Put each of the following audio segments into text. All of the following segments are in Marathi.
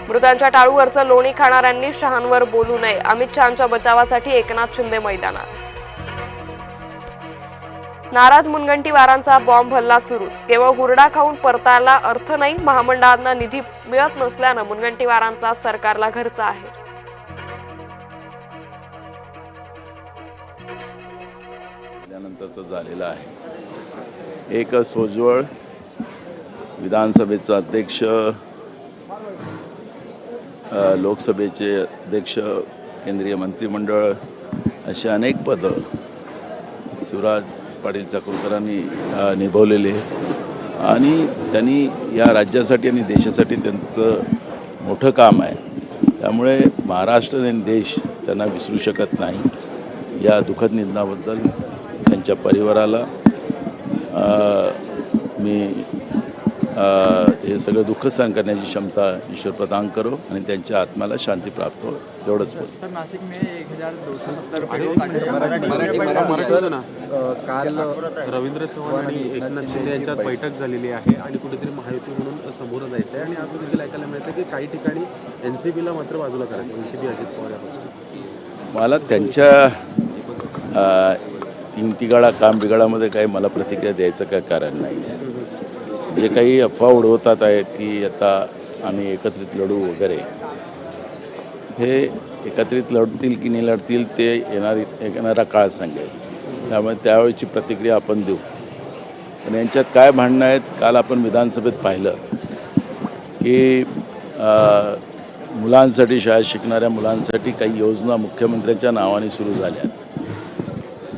मृतांच्या टाळूवरचं लोणी खाणाऱ्यांनी शहांवर बोलू नये, अमित शहांच्या बचावासाठी एकनाथ शिंदे मैदानात. नाराज मुनगंटीवारांचा बॉम्ब हल्ला सुरूच, केवळ हुरडा खाऊन परतायला अर्थ नाही, महामंडळांना निधी मिळत नसल्यानं मुनगंटीवारांचा सरकारला घरचा आहे. त्यानंतरचं झालेलं आहे. एक सोज्वळ विधानसभेचा अध्यक्ष, लोकसभेचे अध्यक्ष, केंद्रीय मंत्रिमंडळ अशी अनेक पदं शिवराज पाटील चाकूरकरांनी निभवलेले आणि त्यांनी या राज्यासाठी आणि देशासाठी त्यांचं मोठं काम आहे. त्यामुळे महाराष्ट्र आणि देश त्यांना विसरू शकत नाही. या दुःखद निधनाबद्दल त्यांच्या परिवाराला मी हे सगळं दुःख सहन करण्याची क्षमता ईश्वर प्रदान करो आणि त्यांच्या आत्म्याला शांती प्राप्त हो, एवढंच बोल. सर, नाशिक में 1270 काल रवींद्र चव्हाण आणि एकनाथ शिंदे यांच्यात बैठक झालेली आहे आणि कुठेतरी महायुती म्हणून समोर जायचं आहे आणि असं देखील ऐकायला मिळतं की काही ठिकाणी NCPला मात्र बाजूला करायचं. NCP अजित पवार. मला त्यांच्या तीन तिघाडा काम बिघाडामध्ये काही मला प्रतिक्रिया द्यायचं काय कारण नाही आहे. जे काही अफवा उडवतात आहेत की आता आम्ही एकत्रित लढू वगैरे, हे एकत्रित लढतील की नाही लढतील ते येणारा काळ सांगेल. त्यामुळे त्यावेळेची प्रतिक्रिया आपण देऊ. पण यांच्यात काय भांडणं आहेत, काल आपण विधानसभेत पाहिलं की मुलांसाठी, शाळेत शिकणाऱ्या मुलांसाठी काही योजना मुख्यमंत्र्यांच्या नावाने सुरू झाल्या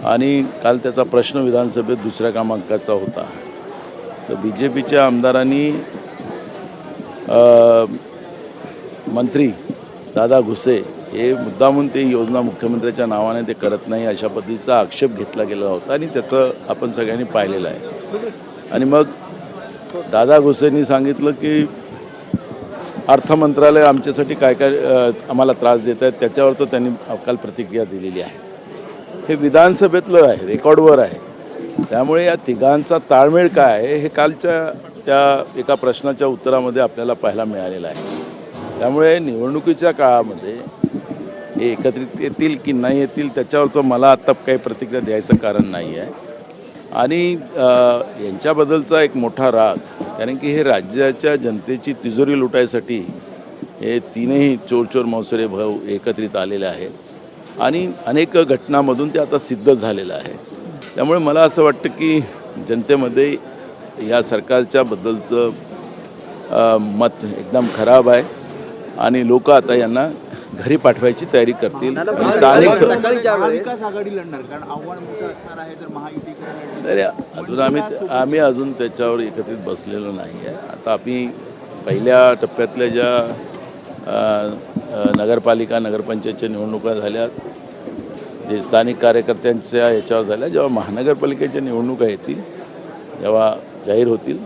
आणि काल त्याचा प्रश्न विधानसभेत दुसऱ्या क्रमांकाचा होता. तर BJPच्या आमदारांनी मंत्री दादा घुसे हे मुद्दामून ते योजना मुख्यमंत्र्याच्या नावाने ते करत नाही अशा पद्धतीचा आक्षेप घेतला गेला होता आणि त्याचं आपण सगळ्यांनी पाहिलेलं आहे. आणि मग दादा घुसेंनी सांगितलं की अर्थ मंत्रालय आमच्यासाठी काय काय आम्हाला त्रास देत आहेत, त्याच्यावरचं त्यांनी काल प्रतिक्रिया दिलेली आहे. हे विधानसभेतलं आहे, रेकॉर्डवर आहे. त्यामुळे या तिघांचा ताळमेळ काय आहे हे कालच्या त्या एका प्रश्नाच्या उत्तरामध्ये आपल्याला पाहायला मिळालेलं आहे. त्यामुळे निवडणुकीच्या काळामध्ये हे एकत्रित येतील की नाही येतील त्याच्यावरचं मला आत्ता काही प्रतिक्रिया द्यायचं कारण नाही आहे. आणि यांच्याबद्दलचा एक मोठा राग, कारण की हे राज्याच्या जनतेची तिजोरी लुटायसाठी हे तीनही चोर मौसरे भाऊ एकत्रित आलेले आहेत आणि अनेक घटनांमधून ते आता सिद्ध झालेलं आहे. त्यामुळे मला असं वाटतं की जनतेमध्ये या सरकारच्या बद्दलचं मत एकदम खराब आहे आणि लोक आता यांना घरी पाठवायची तयारी करतील. स्थानिक आम्ही अजून त्याच्यावर एकत्रित बसलेलो नाही आहे. आता आम्ही पहिल्या टप्प्यातल्या ज्या नगरपालिका नगरपंचायतच्या निवडणुका झाल्या, जे स्थानिक कार्यकर्त्यांच्या याच्यावर झाल्या, जेव्हा महानगरपालिकेच्या निवडणुका येतील, जेव्हा जाहीर होतील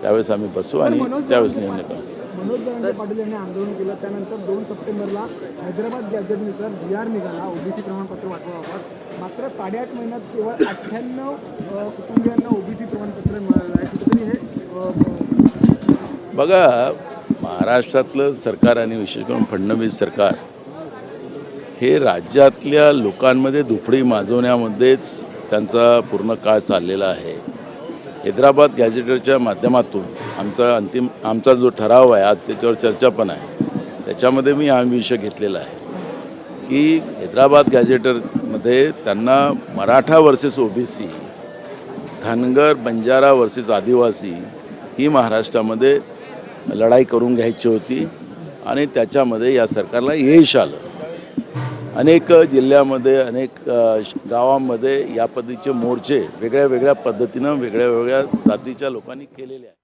त्यावेळेस आम्ही बसू आणि त्यावेळेस निर्णय करू. मनोज जरांगे पाटील यांनी आंदोलन केलं, त्यानंतर 2 सप्टेंबरला हैदराबाद गॅजेटनुसार GR निघाला, OBC प्रमाणपत्र वाटपाबाबत. मात्र 8.5 महिन्यात केवळ 98 कुटुंबियांना OBC प्रमाणपत्र मिळालं आहे. कुठेतरी हे बघा, महाराष्ट्रातलं सरकार आणि विशेष करून फडणवीस सरकार हे राज्यातल्या लोकांमध्ये दुफडी माजवण्यामध्येच त्यांचा पूर्ण काळ चाललेला आहे. हैदराबाद गॅजेटरच्या माध्यमातून आमचा जो ठराव आहे, आज त्याच्यावर चर्चा पण आहे, त्याच्यामध्ये मी हा विषय घेतलेला आहे की हैदराबाद गॅजेटरमध्ये त्यांना Maratha versus OBC, Dhangar Banjara versus आदिवासी ही महाराष्ट्रामध्ये लढाई करून घ्यायची होती आणि त्याच्यामध्ये या सरकारला यश आलं. अनेक जिल्ह्यामध्ये, अनेक गावांमध्ये या पद्धतीचे मोर्चे वेगळ्या वेगळ्या पद्धतीनं वेगळ्या वेगळ्या जातीच्या लोकांनी केलेले आहेत.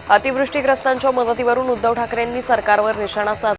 अतिवृष्टीग्रस्तांच्या मदतीवरून उद्धव ठाकरेंनी सरकारवर निशाणा साधला.